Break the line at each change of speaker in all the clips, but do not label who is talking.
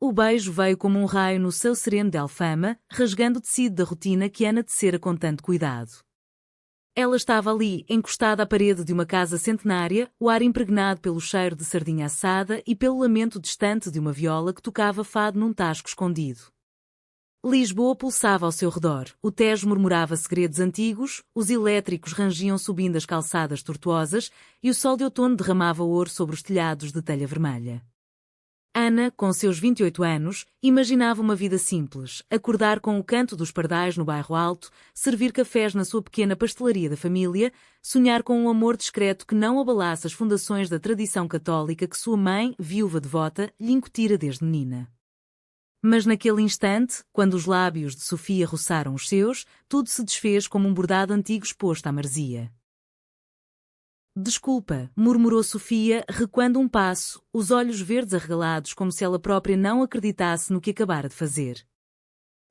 O beijo veio como um raio no céu sereno de Alfama, rasgando o tecido da rotina que Ana tecera com tanto cuidado. Ela estava ali, encostada à parede de uma casa centenária, o ar impregnado pelo cheiro de sardinha assada e pelo lamento distante de uma viola que tocava fado num tasco escondido. Lisboa pulsava ao seu redor, o Tejo murmurava segredos antigos, os elétricos rangiam subindo as calçadas tortuosas e o sol de outono derramava ouro sobre os telhados de telha vermelha. Ana, com seus 28 anos, imaginava uma vida simples, acordar com o canto dos pardais no bairro Alto, servir cafés na sua pequena pastelaria da família, sonhar com um amor discreto que não abalasse as fundações da tradição católica que sua mãe, viúva devota, lhe incutira desde menina. Mas naquele instante, quando os lábios de Sofia roçaram os seus, tudo se desfez como um bordado antigo exposto à maresia. Desculpa, murmurou Sofia, recuando um passo, os olhos verdes arregalados como se ela própria não acreditasse no que acabara de fazer.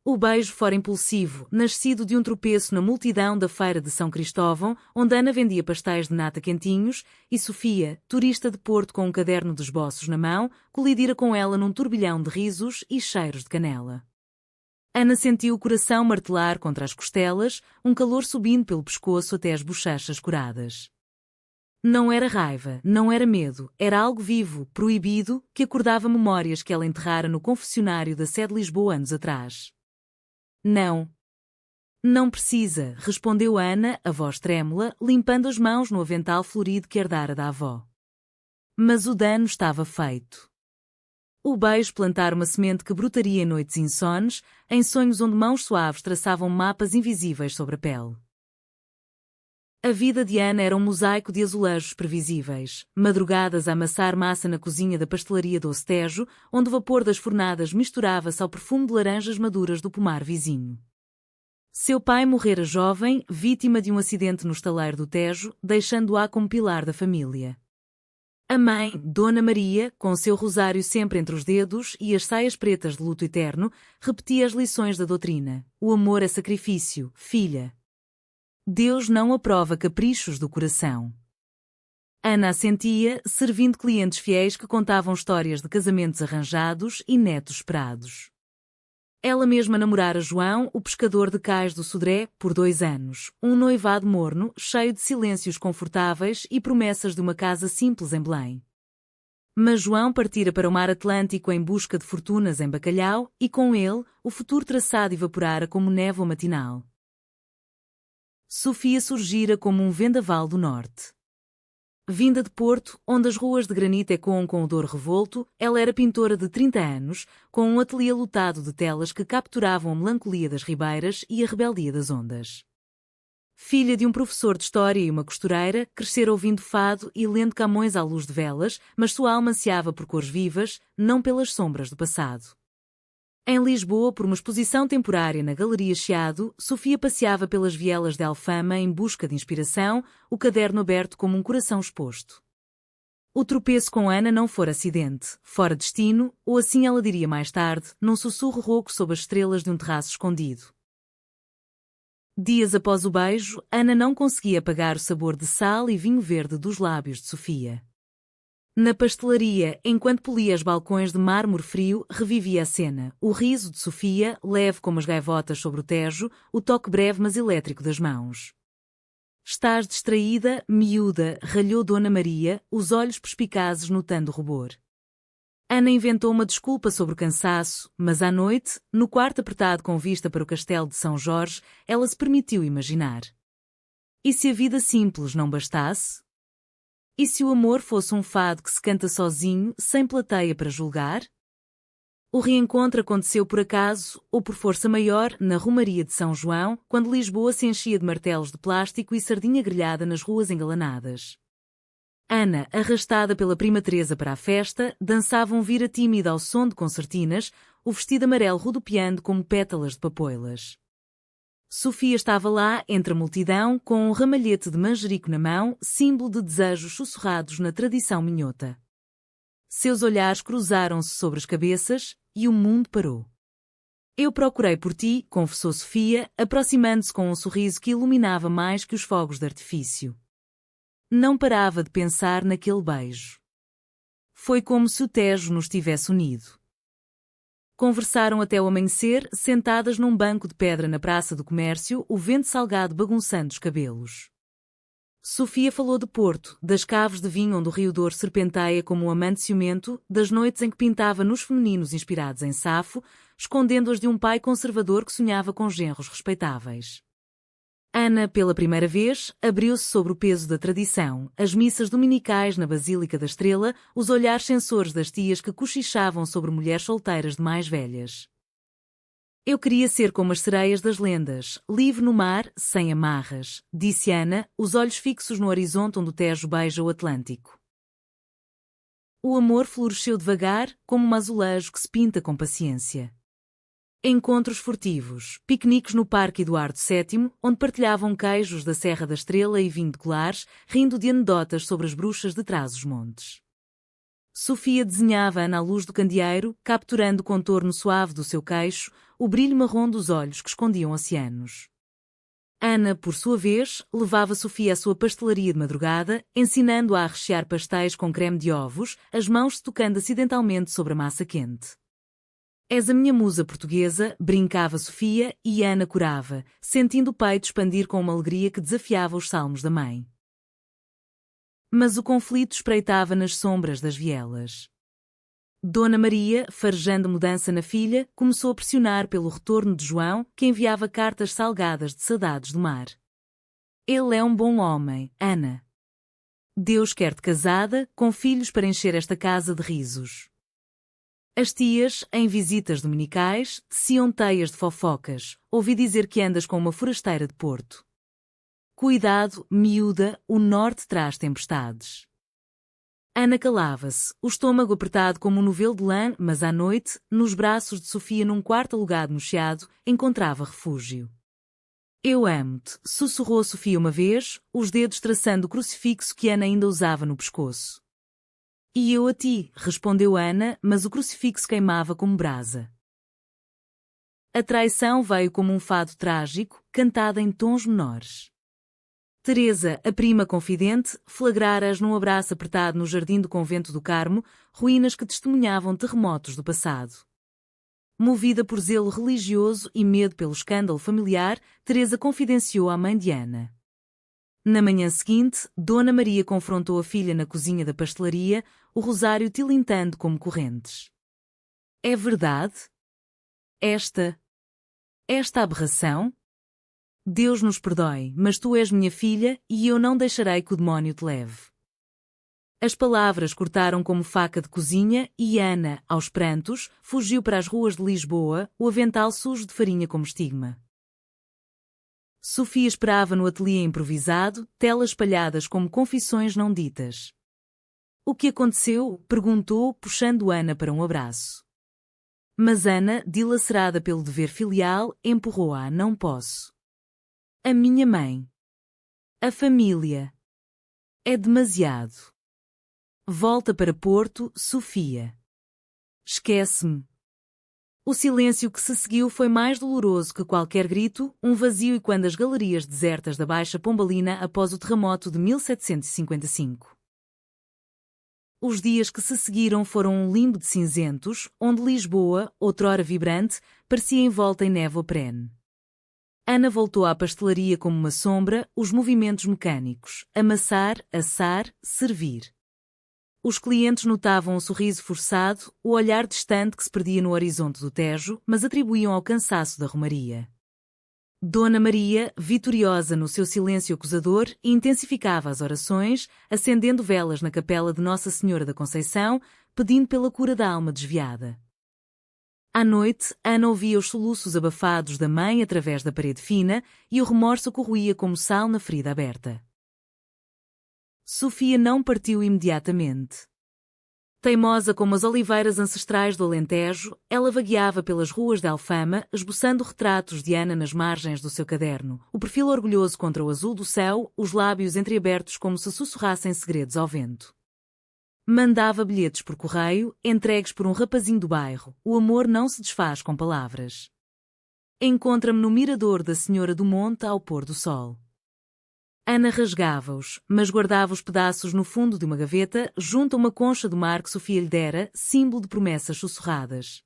O beijo fora impulsivo, nascido de um tropeço na multidão da feira de São Cristóvão, onde Ana vendia pastéis de nata quentinhos, e Sofia, turista de Porto com um caderno de esboços na mão, colidira com ela num turbilhão de risos e cheiros de canela. Ana sentiu o coração martelar contra as costelas, um calor subindo pelo pescoço até as bochechas coradas. Não era raiva, não era medo, era algo vivo, proibido, que acordava memórias que ela enterrara no confessionário da Sé de Lisboa anos atrás. Não. Não precisa, respondeu Ana, a voz trêmula, limpando as mãos no avental florido que herdara da avó. Mas o dano estava feito. O beijo plantara uma semente que brotaria em noites insones, em sonhos onde mãos suaves traçavam mapas invisíveis sobre a pele. A vida de Ana era um mosaico de azulejos previsíveis, madrugadas a amassar massa na cozinha da pastelaria do Tejo, onde o vapor das fornadas misturava-se ao perfume de laranjas maduras do pomar vizinho. Seu pai morrera jovem, vítima de um acidente no estaleiro do Tejo, deixando-a como pilar da família. A mãe, Dona Maria, com seu rosário sempre entre os dedos e as saias pretas de luto eterno, repetia as lições da doutrina. O amor é sacrifício, filha. Deus não aprova caprichos do coração. Ana assentia, servindo clientes fiéis que contavam histórias de casamentos arranjados e netos esperados. Ela mesma namorara João, o pescador de cais do Sodré, por 2 anos, um noivado morno, cheio de silêncios confortáveis e promessas de uma casa simples em Belém. Mas João partira para o mar Atlântico em busca de fortunas em bacalhau e, com ele, o futuro traçado evaporara como névoa matinal. Sofia surgira como um vendaval do norte. Vinda de Porto, onde as ruas de granito ecoam com odor revolto, ela era pintora de 30 anos, com um ateliê lotado de telas que capturavam a melancolia das ribeiras e a rebeldia das ondas. Filha de um professor de história e uma costureira, crescera ouvindo fado e lendo Camões à luz de velas, mas sua alma ansiava por cores vivas, não pelas sombras do passado. Em Lisboa, por uma exposição temporária na Galeria Chiado, Sofia passeava pelas vielas de Alfama em busca de inspiração, o caderno aberto como um coração exposto. O tropeço com Ana não fora acidente, fora destino, ou assim ela diria mais tarde, num sussurro rouco sob as estrelas de um terraço escondido. Dias após o beijo, Ana não conseguia apagar o sabor de sal e vinho verde dos lábios de Sofia. Na pastelaria, enquanto polia os balcões de mármore frio, revivia a cena, o riso de Sofia, leve como as gaivotas sobre o Tejo, o toque breve mas elétrico das mãos. Estás distraída, miúda, ralhou Dona Maria, os olhos perspicazes notando o rubor. Ana inventou uma desculpa sobre o cansaço, mas à noite, no quarto apertado com vista para o castelo de São Jorge, ela se permitiu imaginar. E se a vida simples não bastasse? E se o amor fosse um fado que se canta sozinho, sem plateia para julgar? O reencontro aconteceu por acaso, ou por força maior, na Romaria de São João, quando Lisboa se enchia de martelos de plástico e sardinha grelhada nas ruas engalanadas. Ana, arrastada pela prima Teresa para a festa, dançava um vira tímida ao som de concertinas, o vestido amarelo rodopiando como pétalas de papoilas. Sofia estava lá, entre a multidão, com um ramalhete de manjerico na mão, símbolo de desejos sussurrados na tradição minhota. Seus olhares cruzaram-se sobre as cabeças, e o mundo parou. Eu procurei por ti, confessou Sofia, aproximando-se com um sorriso que iluminava mais que os fogos de artifício. Não parava de pensar naquele beijo. Foi como se o Tejo nos tivesse unido. Conversaram até o amanhecer, sentadas num banco de pedra na Praça do Comércio, o vento salgado bagunçando os cabelos. Sofia falou de Porto, das caves de vinho onde o Rio Douro serpenteia como um amante ciumento, das noites em que pintava nos femininos inspirados em Safo, escondendo-as de um pai conservador que sonhava com genros respeitáveis. Ana, pela primeira vez, abriu-se sobre o peso da tradição, as missas dominicais na Basílica da Estrela, os olhares censores das tias que cochichavam sobre mulheres solteiras de mais velhas. Eu queria ser como as sereias das lendas, livre no mar, sem amarras, disse Ana, os olhos fixos no horizonte onde o Tejo beija o Atlântico. O amor floresceu devagar, como um azulejo que se pinta com paciência. Encontros furtivos, piqueniques no Parque Eduardo VII, onde partilhavam queijos da Serra da Estrela e vinho de Colares, rindo de anedotas sobre as bruxas de Trás-os-Montes. Sofia desenhava Ana à luz do candeeiro, capturando o contorno suave do seu queixo, o brilho marrom dos olhos que escondiam oceanos. Ana, por sua vez, levava Sofia à sua pastelaria de madrugada, ensinando-a a rechear pastéis com creme de ovos, as mãos se tocando acidentalmente sobre a massa quente. És a minha musa portuguesa, brincava Sofia, e Ana corava, sentindo o peito expandir com uma alegria que desafiava os salmos da mãe. Mas o conflito espreitava nas sombras das vielas. Dona Maria, farejando mudança na filha, começou a pressionar pelo retorno de João, que enviava cartas salgadas de saudades do mar. Ele é um bom homem, Ana. Deus quer-te casada, com filhos para encher esta casa de risos. As tias, em visitas dominicais, teciam teias de fofocas. Ouvi dizer que andas com uma forasteira de Porto. Cuidado, miúda, o norte traz tempestades. Ana calava-se, o estômago apertado como um novelo de lã, mas à noite, nos braços de Sofia num quarto alugado no Chiado, encontrava refúgio. Eu amo-te, sussurrou Sofia uma vez, os dedos traçando o crucifixo que Ana ainda usava no pescoço. E eu a ti, respondeu Ana, mas o crucifixo queimava como brasa. A traição veio como um fado trágico, cantada em tons menores. Teresa, a prima confidente, flagrara-as num abraço apertado no jardim do convento do Carmo, ruínas que testemunhavam terremotos do passado. Movida por zelo religioso e medo pelo escândalo familiar, Teresa confidenciou à mãe de Ana. Na manhã seguinte, Dona Maria confrontou a filha na cozinha da pastelaria, o rosário tilintando como correntes. É verdade? Esta aberração? Deus nos perdoe, mas tu és minha filha e eu não deixarei que o demónio te leve. As palavras cortaram como faca de cozinha e Ana, aos prantos, fugiu para as ruas de Lisboa, o avental sujo de farinha como estigma. Sofia esperava no ateliê improvisado, telas espalhadas como confissões não ditas. O que aconteceu? Perguntou, puxando Ana para um abraço. Mas Ana, dilacerada pelo dever filial, empurrou-a. Não posso. A minha mãe. A família. É demasiado. Volta para Porto, Sofia. Esquece-me. O silêncio que se seguiu foi mais doloroso que qualquer grito, um vazio e quando as galerias desertas da Baixa Pombalina após o terremoto de 1755. Os dias que se seguiram foram um limbo de cinzentos, onde Lisboa, outrora vibrante, parecia envolta em névoa perene. Ana voltou à pastelaria como uma sombra, os movimentos mecânicos, amassar, assar, servir. Os clientes notavam o sorriso forçado, o olhar distante que se perdia no horizonte do Tejo, mas atribuíam ao cansaço da romaria. Dona Maria, vitoriosa no seu silêncio acusador, intensificava as orações, acendendo velas na capela de Nossa Senhora da Conceição, pedindo pela cura da alma desviada. À noite, Ana ouvia os soluços abafados da mãe através da parede fina e o remorso corroía como sal na ferida aberta. Sofia não partiu imediatamente. Teimosa como as oliveiras ancestrais do Alentejo, ela vagueava pelas ruas de Alfama, esboçando retratos de Ana nas margens do seu caderno, o perfil orgulhoso contra o azul do céu, os lábios entreabertos como se sussurrassem segredos ao vento. Mandava bilhetes por correio, entregues por um rapazinho do bairro. O amor não se desfaz com palavras. Encontra-me no mirador da Senhora do Monte ao pôr do sol. Ana rasgava-os, mas guardava os pedaços no fundo de uma gaveta, junto a uma concha do mar que Sofia lhe dera, símbolo de promessas sussurradas.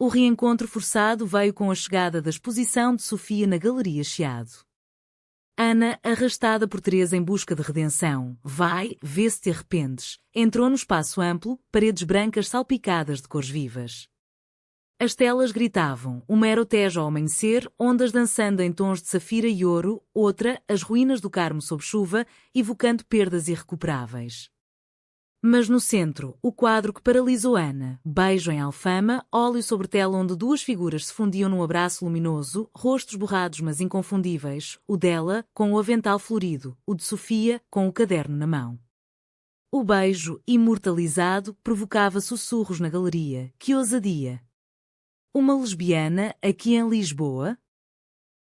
O reencontro forçado veio com a chegada da exposição de Sofia na Galeria Chiado. Ana, arrastada por Teresa em busca de redenção, vai, vê se te arrependes, entrou no espaço amplo, paredes brancas salpicadas de cores vivas. As telas gritavam, uma era o Tejo ao amanhecer, ondas dançando em tons de safira e ouro, outra, as ruínas do Carmo sob chuva, evocando perdas irrecuperáveis. Mas no centro, o quadro que paralisou Ana, beijo em alfama, óleo sobre tela onde duas figuras se fundiam num abraço luminoso, rostos borrados mas inconfundíveis, o dela, com o avental florido, o de Sofia, com o caderno na mão. O beijo, imortalizado, provocava sussurros na galeria. Que ousadia! Uma lesbiana, aqui em Lisboa?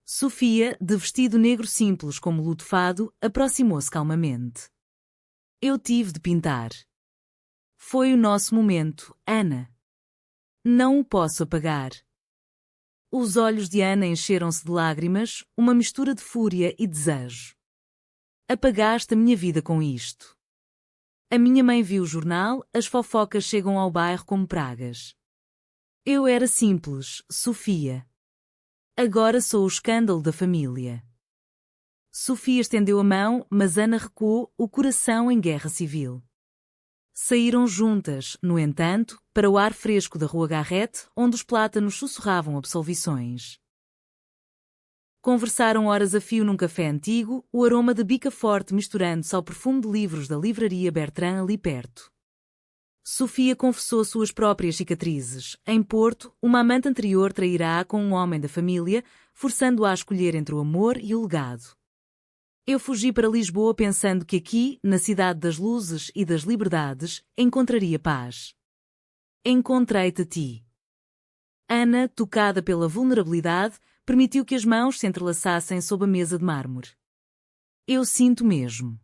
Sofia, de vestido negro simples como luto fado, aproximou-se calmamente. Eu tive de pintar. Foi o nosso momento, Ana. Não o posso apagar. Os olhos de Ana encheram-se de lágrimas, uma mistura de fúria e desejo. Apagaste a minha vida com isto. A minha mãe viu o jornal, as fofocas chegam ao bairro como pragas. Eu era simples, Sofia. Agora sou o escândalo da família. Sofia estendeu a mão, mas Ana recuou, o coração em guerra civil. Saíram juntas, no entanto, para o ar fresco da Rua Garrett, onde os plátanos sussurravam absolvições. Conversaram horas a fio num café antigo, o aroma de bica forte misturando-se ao perfume de livros da livraria Bertrand ali perto. Sofia confessou suas próprias cicatrizes. Em Porto, uma amante anterior trairá com um homem da família, forçando-a a escolher entre o amor e o legado. Eu fugi para Lisboa pensando que aqui, na cidade das luzes e das liberdades, encontraria paz. Encontrei-te a ti. Ana, tocada pela vulnerabilidade, permitiu que as mãos se entrelaçassem sob a mesa de mármore. Eu sinto mesmo.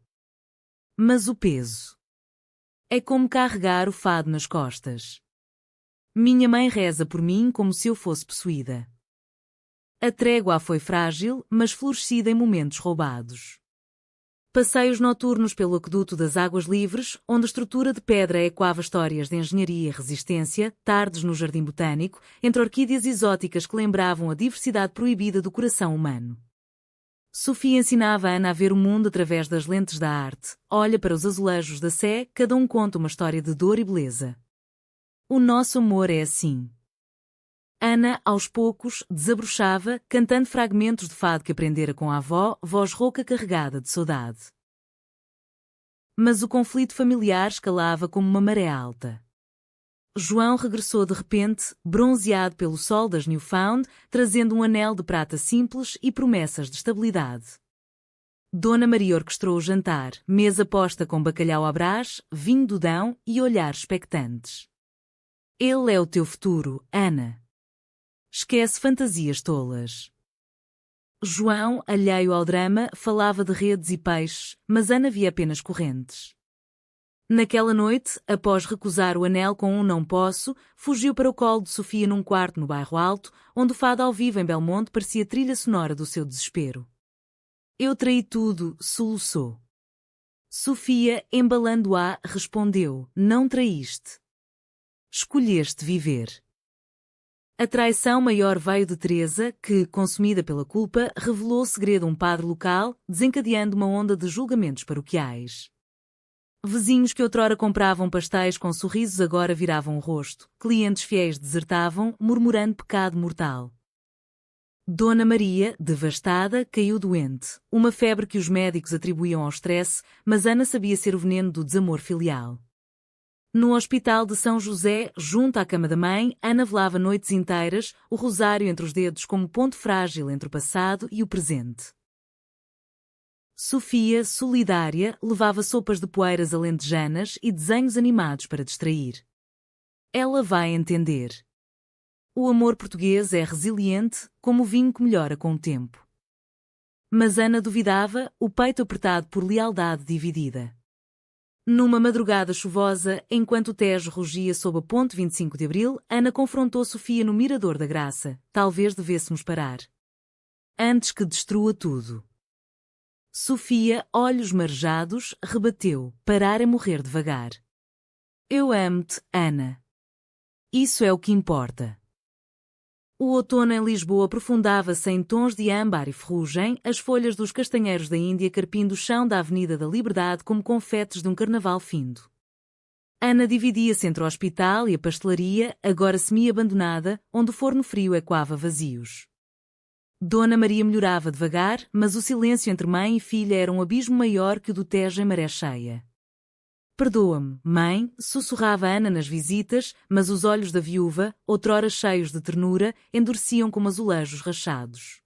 Mas o peso. É como carregar o fado nas costas. Minha mãe reza por mim como se eu fosse possuída. A trégua foi frágil, mas florescida em momentos roubados. Passeios noturnos pelo aqueduto das Águas Livres, onde a estrutura de pedra ecoava histórias de engenharia e resistência, tardes no Jardim Botânico, entre orquídeas exóticas que lembravam a diversidade proibida do coração humano. Sofia ensinava a Ana a ver o mundo através das lentes da arte. Olha para os azulejos da Sé, cada um conta uma história de dor e beleza. O nosso amor é assim. Ana, aos poucos, desabrochava, cantando fragmentos de fado que aprendera com a avó, voz rouca carregada de saudade. Mas o conflito familiar escalava como uma maré alta. João regressou de repente, bronzeado pelo sol das Newfound, trazendo um anel de prata simples e promessas de estabilidade. Dona Maria orquestrou o jantar, mesa posta com bacalhau à brás, vinho do Dão e olhares expectantes. Ele é o teu futuro, Ana. Esquece fantasias tolas. João, alheio ao drama, falava de redes e peixes, mas Ana via apenas correntes. Naquela noite, após recusar o anel com um não posso, fugiu para o colo de Sofia num quarto no bairro Alto, onde o fado ao vivo em Belmonte parecia trilha sonora do seu desespero. Eu traí tudo, soluçou. Sofia, embalando-a, respondeu, não traíste. Escolheste viver. A traição maior veio de Teresa, que, consumida pela culpa, revelou o segredo a um padre local, desencadeando uma onda de julgamentos paroquiais. Vizinhos que outrora compravam pastéis com sorrisos agora viravam o rosto, clientes fiéis desertavam, murmurando pecado mortal. Dona Maria, devastada, caiu doente, uma febre que os médicos atribuíam ao estresse, mas Ana sabia ser o veneno do desamor filial. No hospital de São José, junto à cama da mãe, Ana velava noites inteiras, o rosário entre os dedos como ponto frágil entre o passado e o presente. Sofia, solidária, levava sopas de poeiras alentejanas e desenhos animados para distrair. Ela vai entender. O amor português é resiliente, como o vinho que melhora com o tempo. Mas Ana duvidava, o peito apertado por lealdade dividida. Numa madrugada chuvosa, enquanto o Tejo rugia sob a ponte 25 de Abril, Ana confrontou Sofia no Mirador da Graça. Talvez devêssemos parar. Antes que destrua tudo. Sofia, olhos marejados, rebateu, parar é morrer devagar. Eu amo-te, Ana. Isso é o que importa. O outono em Lisboa aprofundava-se em tons de âmbar e ferrugem, as folhas dos castanheiros da Índia carpindo o chão da Avenida da Liberdade como confetes de um carnaval findo. Ana dividia-se entre o hospital e a pastelaria, agora semi-abandonada, onde o forno frio ecoava vazios. Dona Maria melhorava devagar, mas o silêncio entre mãe e filha era um abismo maior que o do Tejo em maré cheia. Perdoa-me, mãe, sussurrava Ana nas visitas, mas os olhos da viúva, outrora cheios de ternura, endureciam como azulejos rachados.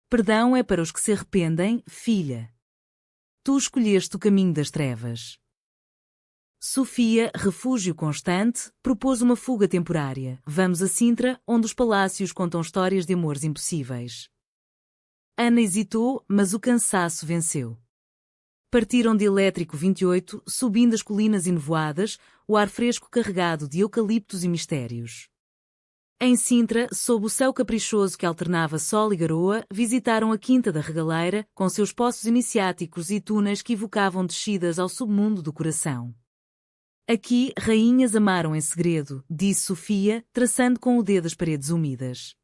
Perdão é para os que se arrependem, filha. Tu escolheste o caminho das trevas. Sofia, refúgio constante, propôs uma fuga temporária. Vamos a Sintra, onde os palácios contam histórias de amores impossíveis. Ana hesitou, mas o cansaço venceu. Partiram de Elétrico 28, subindo as colinas enevoadas, o ar fresco carregado de eucaliptos e mistérios. Em Sintra, sob o céu caprichoso que alternava sol e garoa, visitaram a Quinta da Regaleira, com seus poços iniciáticos e túneis que evocavam descidas ao submundo do coração. Aqui, rainhas amaram em segredo, disse Sofia, traçando com o dedo as paredes úmidas.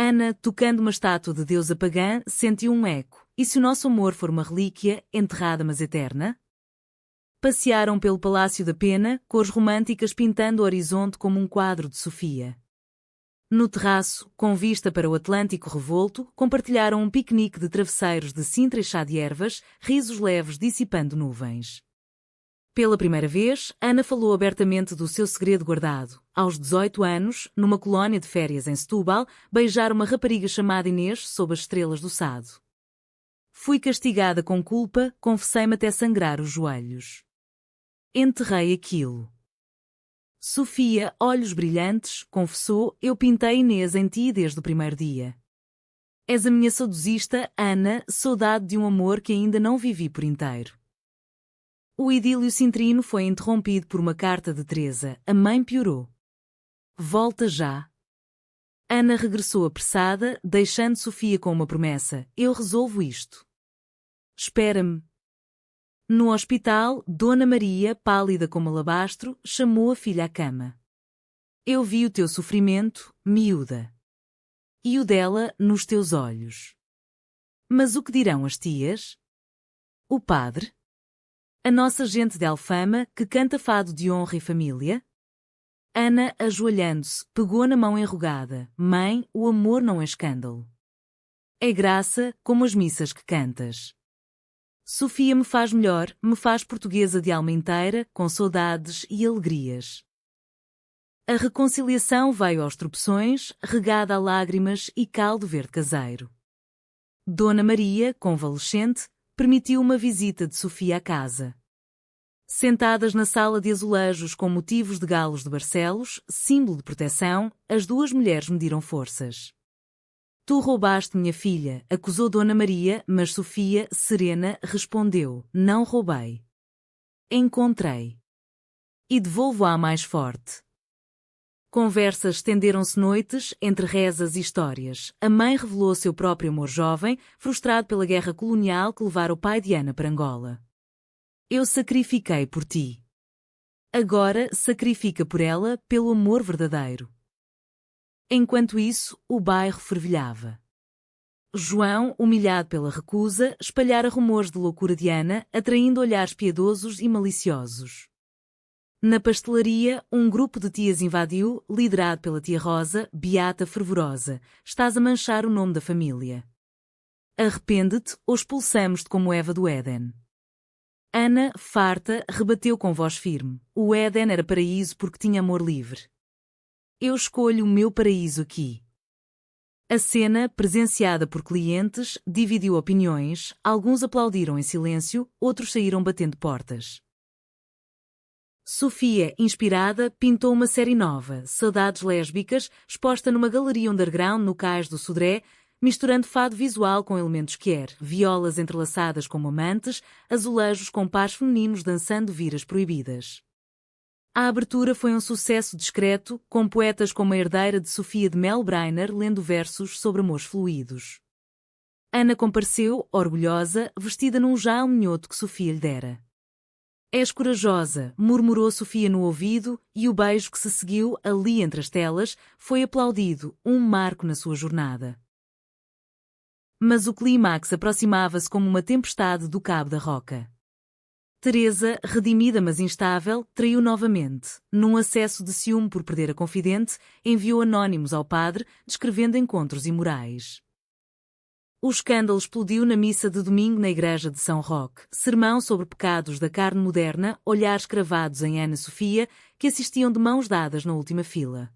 Ana, tocando uma estátua de deusa pagã, sentiu um eco. E se o nosso amor for uma relíquia, enterrada mas eterna? Passearam pelo Palácio da Pena, cores românticas pintando o horizonte como um quadro de Sofia. No terraço, com vista para o Atlântico revolto, compartilharam um piquenique de travesseiros de Sintra e chá de ervas, risos leves dissipando nuvens. Pela primeira vez, Ana falou abertamente do seu segredo guardado. Aos 18 anos, numa colónia de férias em Setúbal, beijar uma rapariga chamada Inês sob as estrelas do Sado. Fui castigada com culpa, confessei-me até sangrar os joelhos. Enterrei aquilo. Sofia, olhos brilhantes, confessou, eu pintei Inês em ti desde o primeiro dia. És a minha saudosista, Ana, saudade de um amor que ainda não vivi por inteiro. O idílio sintrino foi interrompido por uma carta de Teresa, a mãe piorou. Volta já. Ana regressou apressada, deixando Sofia com uma promessa, eu resolvo isto. Espera-me. No hospital, Dona Maria, pálida como alabastro, chamou a filha à cama. Eu vi o teu sofrimento, miúda. E o dela, nos teus olhos. Mas o que dirão as tias? O padre? A nossa gente de Alfama, que canta fado de honra e família? Ana, ajoelhando-se, pegou na mão enrugada. Mãe, o amor não é escândalo. É graça, como as missas que cantas. Sofia me faz melhor, me faz portuguesa de alma inteira, com saudades e alegrias. A reconciliação veio aos tropeções, regada a lágrimas e caldo verde caseiro. Dona Maria, convalescente, permitiu uma visita de Sofia à casa. Sentadas na sala de azulejos com motivos de galos de Barcelos, símbolo de proteção, as duas mulheres mediram forças. Tu roubaste minha filha, acusou Dona Maria, mas Sofia, serena, respondeu, não roubei. Encontrei. E devolvo-a mais forte. Conversas estenderam-se noites, entre rezas e histórias. A mãe revelou seu próprio amor jovem, frustrado pela guerra colonial que levara o pai de Ana para Angola. Eu sacrifiquei por ti. Agora sacrifica por ela, pelo amor verdadeiro. Enquanto isso, o bairro fervilhava. João, humilhado pela recusa, espalhara rumores de loucura de Ana, atraindo olhares piedosos e maliciosos. Na pastelaria, um grupo de tias invadiu, liderado pela tia Rosa, beata fervorosa. Estás a manchar o nome da família. Arrepende-te ou expulsamos-te como Eva do Éden. Ana, farta, rebateu com voz firme. O Éden era paraíso porque tinha amor livre. Eu escolho o meu paraíso aqui. A cena, presenciada por clientes, dividiu opiniões, alguns aplaudiram em silêncio, outros saíram batendo portas. Sofia, inspirada, pintou uma série nova, Saudades Lésbicas, exposta numa galeria underground no Cais do Sodré, misturando fado visual com elementos queer, violas entrelaçadas como amantes, azulejos com pares femininos dançando viras proibidas. A abertura foi um sucesso discreto, com poetas como a herdeira de Sofia de Melbreiner lendo versos sobre amores fluidos. Ana compareceu, orgulhosa, vestida num já alminhoto que Sofia lhe dera. És corajosa, murmurou Sofia no ouvido, e o beijo que se seguiu ali entre as telas foi aplaudido, um marco na sua jornada. Mas o clímax aproximava-se como uma tempestade do cabo da roca. Teresa, redimida mas instável, traiu novamente. Num acesso de ciúme por perder a confidente, enviou anónimos ao padre, descrevendo encontros imorais. O escândalo explodiu na missa de domingo na igreja de São Roque, sermão sobre pecados da carne moderna, olhares cravados em Ana Sofia, que assistiam de mãos dadas na última fila.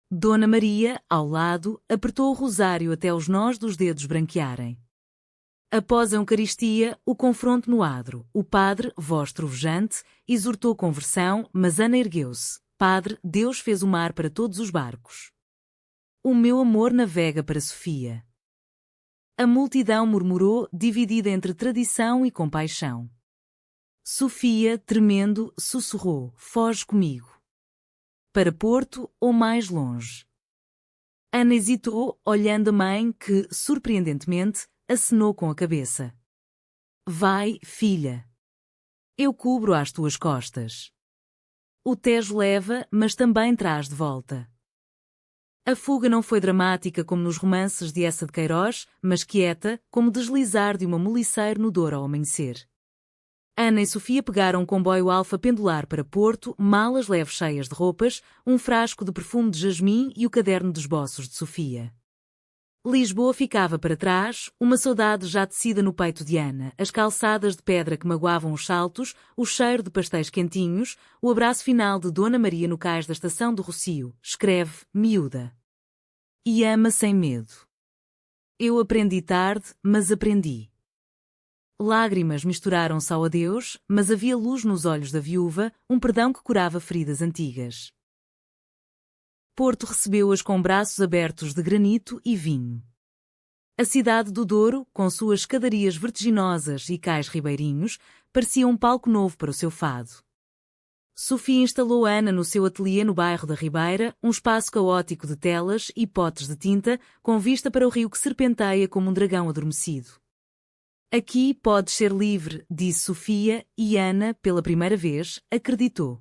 Dona Maria, ao lado, apertou o rosário até os nós dos dedos branquearem. Após a Eucaristia, o confronto no adro, o padre, voz trovejante, exortou conversão, mas Ana ergueu-se. Padre, Deus fez o mar para todos os barcos. O meu amor navega para Sofia. A multidão murmurou, dividida entre tradição e compaixão. Sofia, tremendo, sussurrou, foge comigo. Para Porto ou mais longe? Ana hesitou, olhando a mãe que, surpreendentemente, acenou com a cabeça. Vai, filha. Eu cubro às tuas costas. O Tejo leva, mas também traz de volta. A fuga não foi dramática como nos romances de Eça de Queiroz, mas quieta, como deslizar de uma moliceira no Douro ao amanhecer. Ana e Sofia pegaram um comboio alfa pendular para Porto, malas leves cheias de roupas, um frasco de perfume de jasmim e o caderno de esboços de Sofia. Lisboa ficava para trás, uma saudade já tecida no peito de Ana, as calçadas de pedra que magoavam os saltos, o cheiro de pastéis quentinhos, o abraço final de Dona Maria no cais da estação do Rossio, escreve, miúda. E ama sem medo. Eu aprendi tarde, mas aprendi. Lágrimas misturaram-se ao adeus, mas havia luz nos olhos da viúva, um perdão que curava feridas antigas. Porto recebeu-as com braços abertos de granito e vinho. A cidade do Douro, com suas escadarias vertiginosas e cais ribeirinhos, parecia um palco novo para o seu fado. Sofia instalou Ana no seu ateliê no bairro da Ribeira, um espaço caótico de telas e potes de tinta, com vista para o rio que serpenteia como um dragão adormecido. Aqui podes ser livre, disse Sofia, e Ana, pela primeira vez, acreditou.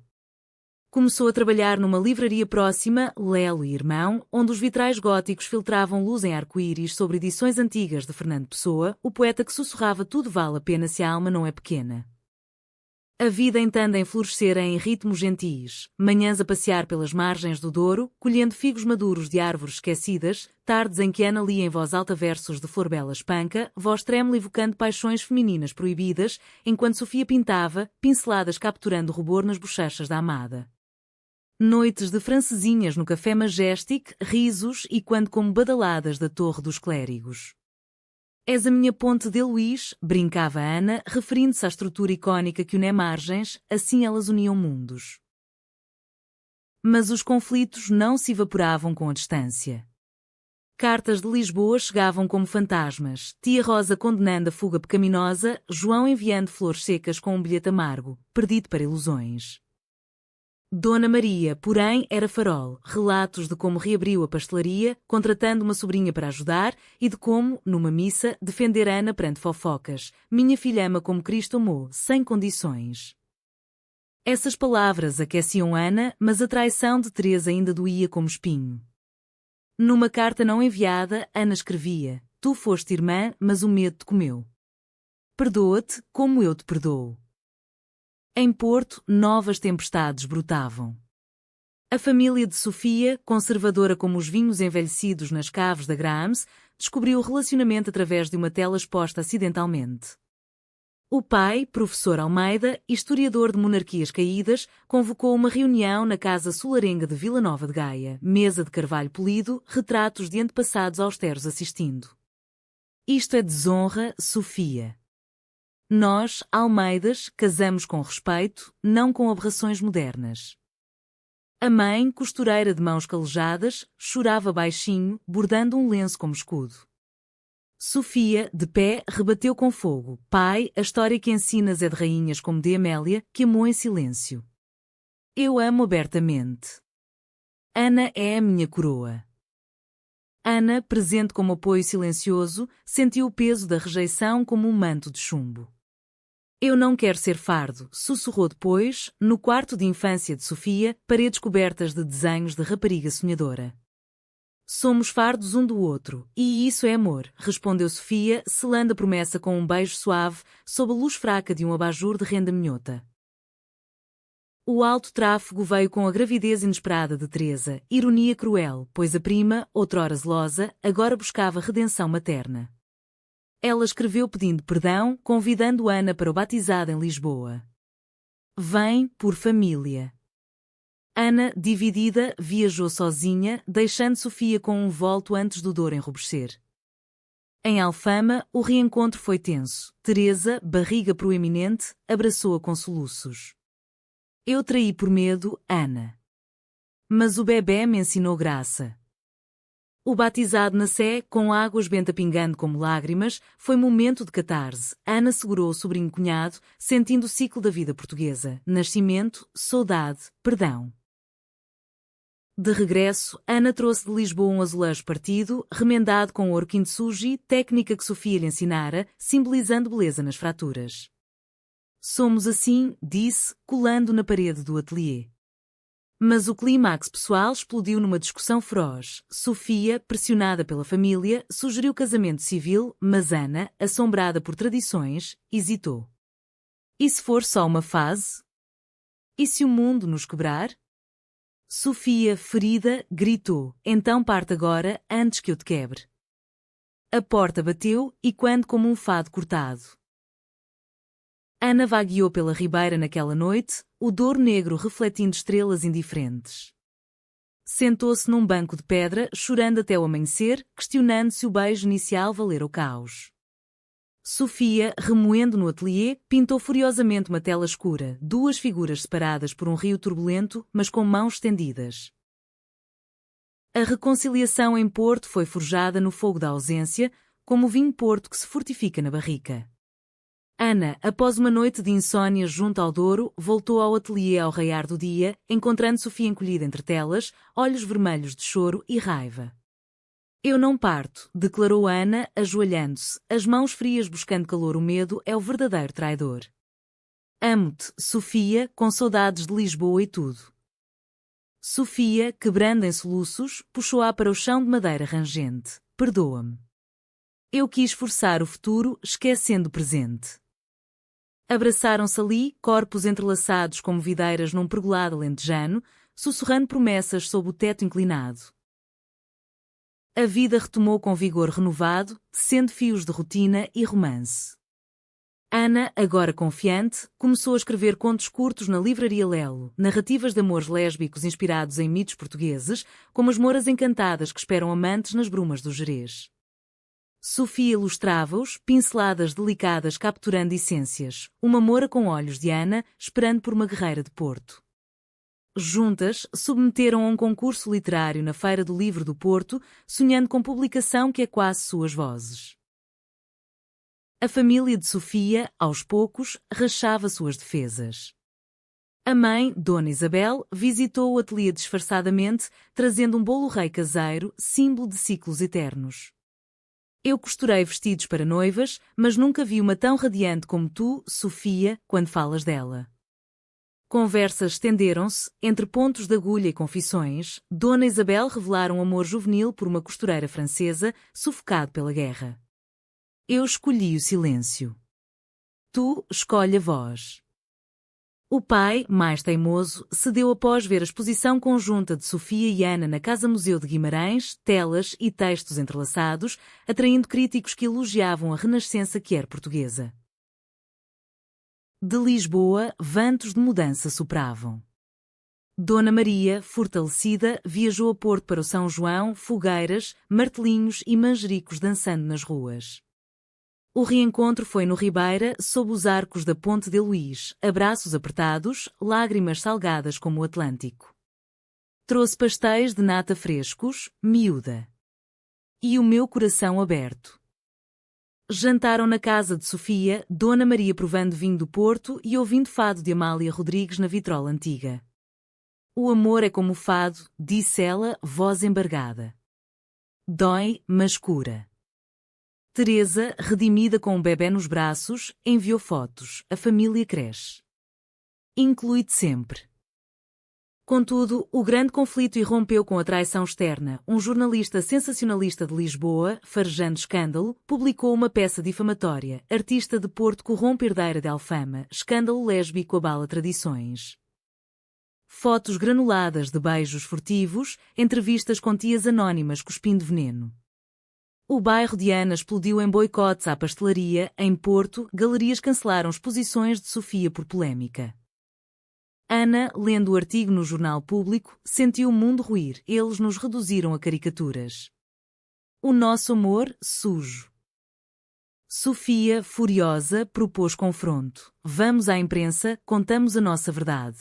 Começou a trabalhar numa livraria próxima, Lelo e Irmão, onde os vitrais góticos filtravam luz em arco-íris sobre edições antigas de Fernando Pessoa, o poeta que sussurrava tudo vale a pena se a alma não é pequena. A vida entende em florescer em ritmos gentis, manhãs a passear pelas margens do Douro, colhendo figos maduros de árvores esquecidas, tardes em que Ana lia em voz alta versos de Florbela Espanca, voz trêmula evocando paixões femininas proibidas, enquanto Sofia pintava, pinceladas capturando o rubor nas bochechas da amada. Noites de francesinhas no Café Majestic, risos e quando como badaladas da Torre dos Clérigos. És a minha ponte de Luís, brincava Ana, referindo-se à estrutura icónica que une margens, assim elas uniam mundos. Mas os conflitos não se evaporavam com a distância. Cartas de Lisboa chegavam como fantasmas, tia Rosa condenando a fuga pecaminosa, João enviando flores secas com um bilhete amargo, perdido para ilusões. Dona Maria, porém, era farol, relatos de como reabriu a pastelaria, contratando uma sobrinha para ajudar, e de como, numa missa, defender Ana perante fofocas. Minha filha ama como Cristo amou, sem condições. Essas palavras aqueciam Ana, mas a traição de Teresa ainda doía como espinho. Numa carta não enviada, Ana escrevia, tu foste irmã, mas o medo te comeu. Perdoa-te, como eu te perdoo. Em Porto, novas tempestades brotavam. A família de Sofia, conservadora como os vinhos envelhecidos nas caves da Grams, descobriu o relacionamento através de uma tela exposta acidentalmente. O pai, professor Almeida, historiador de monarquias caídas, convocou uma reunião na casa solarenga de Vila Nova de Gaia, mesa de carvalho polido, retratos de antepassados austeros assistindo. Isto é desonra, Sofia. Nós, Almeidas, casamos com respeito, não com aberrações modernas. A mãe, costureira de mãos calejadas, chorava baixinho, bordando um lenço como escudo. Sofia, de pé, rebateu com fogo. Pai, a história que ensinas é de rainhas como de Amélia, que amou em silêncio. Eu amo abertamente. Ana é a minha coroa. Ana, presente como apoio silencioso, sentiu o peso da rejeição como um manto de chumbo. Eu não quero ser fardo, sussurrou depois, no quarto de infância de Sofia, paredes cobertas de desenhos de rapariga sonhadora. Somos fardos um do outro, e isso é amor, respondeu Sofia, selando a promessa com um beijo suave, sob a luz fraca de um abajur de renda minhota. O alto tráfego veio com a gravidez inesperada de Teresa, ironia cruel, pois a prima, outrora zelosa, agora buscava redenção materna. Ela escreveu pedindo perdão, convidando Ana para o batizado em Lisboa. Vem, por família. Ana, dividida, viajou sozinha, deixando Sofia com um volto antes do Douro enrubescer. Em Alfama, o reencontro foi tenso. Teresa, barriga proeminente, abraçou-a com soluços. Eu traí por medo, Ana. Mas o bebé me ensinou graça. O batizado na Sé, com águas benta pingando como lágrimas, foi momento de catarse. Ana segurou o sobrinho cunhado, sentindo o ciclo da vida portuguesa. Nascimento, saudade, perdão. De regresso, Ana trouxe de Lisboa um azulejo partido, remendado com ouro kintsugi, técnica que Sofia lhe ensinara, simbolizando beleza nas fraturas. Somos assim, disse, colando na parede do ateliê. Mas o clímax pessoal explodiu numa discussão feroz. Sofia, pressionada pela família, sugeriu casamento civil, mas Ana, assombrada por tradições, hesitou. E se for só uma fase? E se o mundo nos quebrar? Sofia, ferida, gritou, então parte agora, antes que eu te quebre. A porta bateu, e quando como um fado cortado. Ana vagueou pela ribeira naquela noite, o Douro negro refletindo estrelas indiferentes. Sentou-se num banco de pedra, chorando até o amanhecer, questionando se o beijo inicial valera o caos. Sofia, remoendo no ateliê, pintou furiosamente uma tela escura, duas figuras separadas por um rio turbulento, mas com mãos estendidas. A reconciliação em Porto foi forjada no fogo da ausência, como o vinho Porto que se fortifica na barrica. Ana, após uma noite de insônia junto ao Douro, voltou ao ateliê ao raiar do dia, encontrando Sofia encolhida entre telas, olhos vermelhos de choro e raiva. Eu não parto, declarou Ana, ajoelhando-se, as mãos frias buscando calor. O medo é o verdadeiro traidor. Amo-te, Sofia, com saudades de Lisboa e tudo. Sofia, quebrando em soluços, puxou-a para o chão de madeira rangente. Perdoa-me. Eu quis forçar o futuro, esquecendo o presente. Abraçaram-se ali, corpos entrelaçados como videiras num pergolado alentejano, sussurrando promessas sob o teto inclinado. A vida retomou com vigor renovado, tecendo fios de rotina e romance. Ana, agora confiante, começou a escrever contos curtos na livraria Lelo, narrativas de amores lésbicos inspirados em mitos portugueses, como as mouras encantadas que esperam amantes nas brumas do Gerês. Sofia ilustrava-os, pinceladas delicadas capturando essências, uma moura com olhos de Ana, esperando por uma guerreira de Porto. Juntas, submeteram a um concurso literário na Feira do Livro do Porto, sonhando com publicação que é quase suas vozes. A família de Sofia, aos poucos, rachava suas defesas. A mãe, Dona Isabel, visitou o ateliê disfarçadamente, trazendo um bolo rei caseiro, símbolo de ciclos eternos. Eu costurei vestidos para noivas, mas nunca vi uma tão radiante como tu, Sofia, quando falas dela. Conversas estenderam-se, entre pontos de agulha e confissões, Dona Isabel revelara um amor juvenil por uma costureira francesa, sufocado pela guerra. Eu escolhi o silêncio. Tu, escolhe a voz. O pai, mais teimoso, cedeu após ver a exposição conjunta de Sofia e Ana na Casa-Museu de Guimarães, telas e textos entrelaçados, atraindo críticos que elogiavam a renascença que era portuguesa. De Lisboa, ventos de mudança sopravam. Dona Maria, fortalecida, viajou a Porto para o São João, fogueiras, martelinhos e manjericos dançando nas ruas. O reencontro foi no Ribeira, sob os arcos da Ponte de Luís, abraços apertados, lágrimas salgadas como o Atlântico. Trouxe pastéis de nata frescos, miúda. E o meu coração aberto. Jantaram na casa de Sofia, Dona Maria provando vinho do Porto e ouvindo fado de Amália Rodrigues na vitrola antiga. O amor é como o fado, disse ela, voz embargada. Dói, mas cura. Teresa, redimida com um bebê nos braços, enviou fotos. A família cresce. Inclui-te sempre. Contudo, o grande conflito irrompeu com a traição externa. Um jornalista sensacionalista de Lisboa, farejando escândalo, publicou uma peça difamatória. Artista de Porto corrompe herdeira de Alfama. Escândalo lésbico abala tradições. Fotos granuladas de beijos furtivos, entrevistas com tias anónimas cuspindo veneno. O bairro de Ana explodiu em boicotes à pastelaria. Em Porto, galerias cancelaram exposições de Sofia por polémica. Ana, lendo o artigo no Jornal Público, sentiu o mundo ruir. Eles nos reduziram a caricaturas. O nosso amor, sujo. Sofia, furiosa, propôs confronto. Vamos à imprensa, contamos a nossa verdade.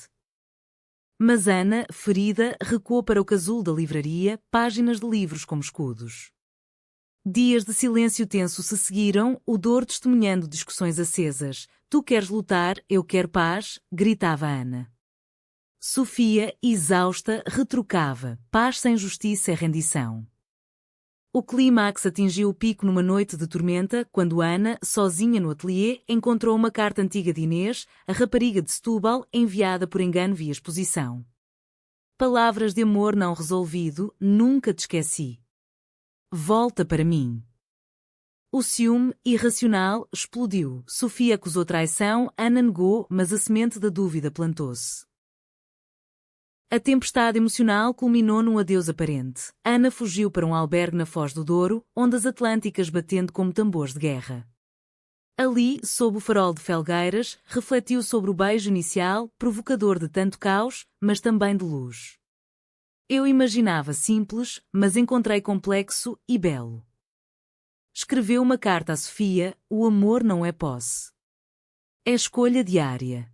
Mas Ana, ferida, recuou para o casulo da livraria, páginas de livros como escudos. Dias de silêncio tenso se seguiram, o Dor testemunhando discussões acesas. Tu queres lutar, eu quero paz, gritava Ana. Sofia, exausta, retrucava. Paz sem justiça é rendição. O clímax atingiu o pico numa noite de tormenta, quando Ana, sozinha no ateliê, encontrou uma carta antiga de Inês, a rapariga de Setúbal, enviada por engano via exposição. Palavras de amor não resolvido, nunca te esqueci. Volta para mim. O ciúme, irracional, explodiu. Sofia acusou traição, Ana negou, mas a semente da dúvida plantou-se. A tempestade emocional culminou num adeus aparente. Ana fugiu para um albergue na Foz do Douro, ondas atlânticas batendo como tambores de guerra. Ali, sob o farol de Felgueiras, refletiu sobre o beijo inicial, provocador de tanto caos, mas também de luz. Eu imaginava simples, mas encontrei complexo e belo. Escreveu uma carta a Sofia: o amor não é posse. É escolha diária.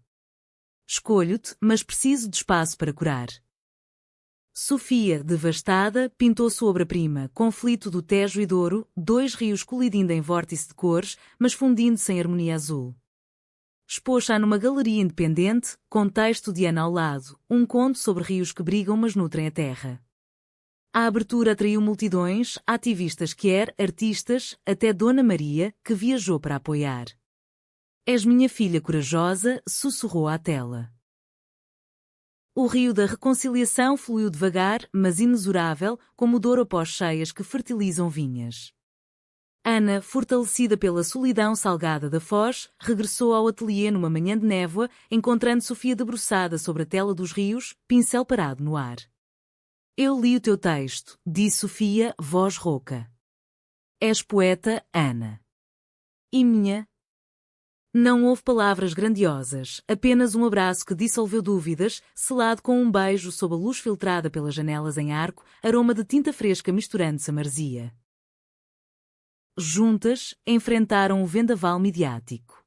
Escolho-te, mas preciso de espaço para curar. Sofia, devastada, pintou sua obra-prima, Conflito do Tejo e Douro, dois rios colidindo em vórtice de cores, mas fundindo-se em harmonia azul. Expôs-a numa galeria independente, com texto de Ana ao lado, um conto sobre rios que brigam mas nutrem a terra. A abertura atraiu multidões, ativistas artistas, até Dona Maria, que viajou para apoiar. És minha filha corajosa, sussurrou à tela. O rio da reconciliação fluiu devagar, mas inexorável, como o Douro após cheias que fertilizam vinhas. Ana, fortalecida pela solidão salgada da Foz, regressou ao ateliê numa manhã de névoa, encontrando Sofia debruçada sobre a tela dos rios, pincel parado no ar. Eu li o teu texto, disse Sofia, voz rouca. És poeta, Ana. E minha? Não houve palavras grandiosas, apenas um abraço que dissolveu dúvidas, selado com um beijo sob a luz filtrada pelas janelas em arco, aroma de tinta fresca misturando-se a maresia. Juntas, enfrentaram o vendaval midiático.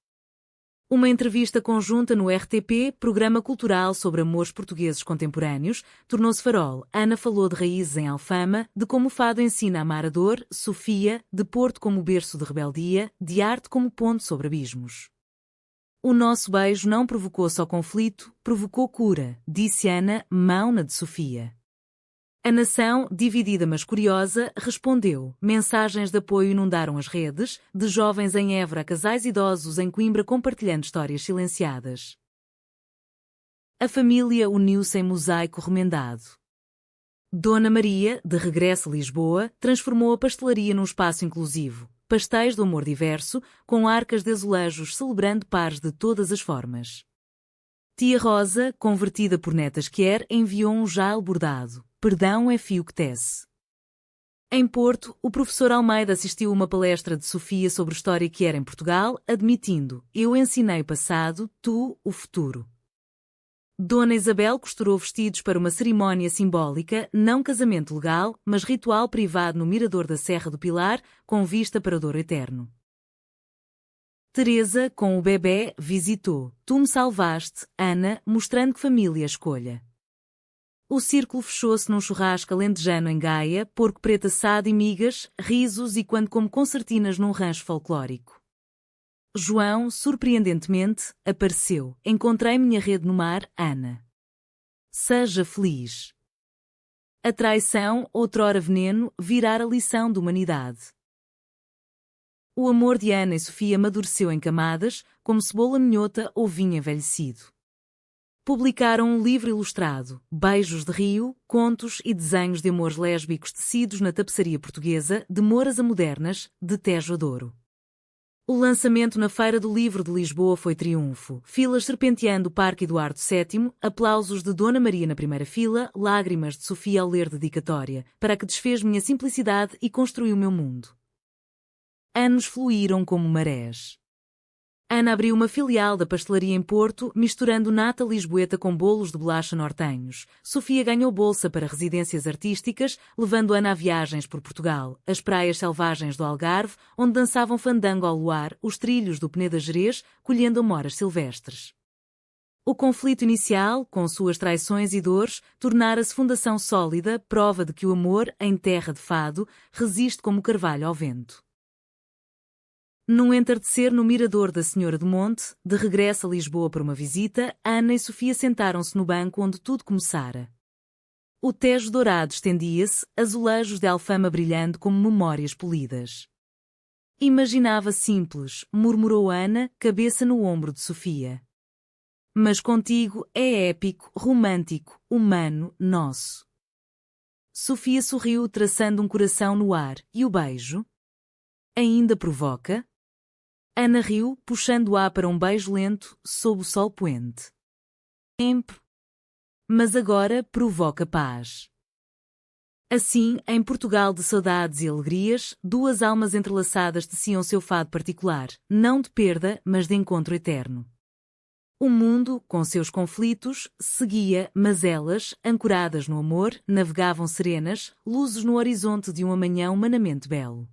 Uma entrevista conjunta no RTP, programa cultural sobre amores portugueses contemporâneos, tornou-se farol. Ana falou de raízes em Alfama, de como o fado ensina a amar a dor, Sofia, de Porto como berço de rebeldia, de arte como ponte sobre abismos. O nosso beijo não provocou só conflito, provocou cura, disse Ana, mão na de Sofia. A nação, dividida mas curiosa, respondeu. Mensagens de apoio inundaram as redes, de jovens em Évora a casais idosos em Coimbra compartilhando histórias silenciadas. A família uniu-se em mosaico remendado. Dona Maria, de regresso a Lisboa, transformou a pastelaria num espaço inclusivo. Pastéis do amor diverso, com arcas de azulejos celebrando pares de todas as formas. Tia Rosa, convertida por netas enviou um jale bordado. Perdão é fio que tece. Em Porto, o professor Almeida assistiu a uma palestra de Sofia sobre história em Portugal, admitindo: eu ensinei o passado, tu, o futuro. Dona Isabel costurou vestidos para uma cerimónia simbólica, não casamento legal, mas ritual privado no mirador da Serra do Pilar, com vista para o Douro Eterno. Teresa, com o bebé, visitou. Tu me salvaste, Ana, mostrando que família escolha. O círculo fechou-se num churrasco alentejano em Gaia, porco preto assado e migas, risos e quando como concertinas num rancho folclórico. João, surpreendentemente, apareceu. Encontrei minha rede no mar, Ana. Seja feliz. A traição, outrora veneno, virar a lição de humanidade. O amor de Ana e Sofia amadureceu em camadas, como cebola minhota ou vinho envelhecido. Publicaram um livro ilustrado, Beijos de Rio, contos e desenhos de amores lésbicos tecidos na tapeçaria portuguesa, de Moras a Modernas, de Tejo a Douro. O lançamento na Feira do Livro de Lisboa foi triunfo, filas serpenteando o Parque Eduardo VII, aplausos de Dona Maria na primeira fila, lágrimas de Sofia ao ler dedicatória, para que desfez minha simplicidade e construiu meu mundo. Anos fluíram como marés. Ana abriu uma filial da pastelaria em Porto, misturando nata lisboeta com bolos de bolacha nortenhos. Sofia ganhou bolsa para residências artísticas, levando Ana a viagens por Portugal, as praias selvagens do Algarve, onde dançavam fandango ao luar, os trilhos do Peneda Gerês, colhendo amoras silvestres. O conflito inicial, com suas traições e dores, tornara-se fundação sólida, prova de que o amor, em terra de fado, resiste como carvalho ao vento. Num entardecer no mirador da Senhora do Monte, de regresso a Lisboa para uma visita, Ana e Sofia sentaram-se no banco onde tudo começara. O Tejo dourado estendia-se, azulejos de alfama brilhando como memórias polidas. Imaginava simples, murmurou Ana, cabeça no ombro de Sofia. Mas contigo é épico, romântico, humano, nosso. Sofia sorriu traçando um coração no ar, e o beijo? Ainda provoca? Ana riu, puxando-a para um beijo lento, sob o sol poente. Mas agora provoca paz. Assim, em Portugal de saudades e alegrias, duas almas entrelaçadas teciam seu fado particular, não de perda, mas de encontro eterno. O mundo, com seus conflitos, seguia, mas elas, ancoradas no amor, navegavam serenas, luzes no horizonte de um amanhã humanamente belo.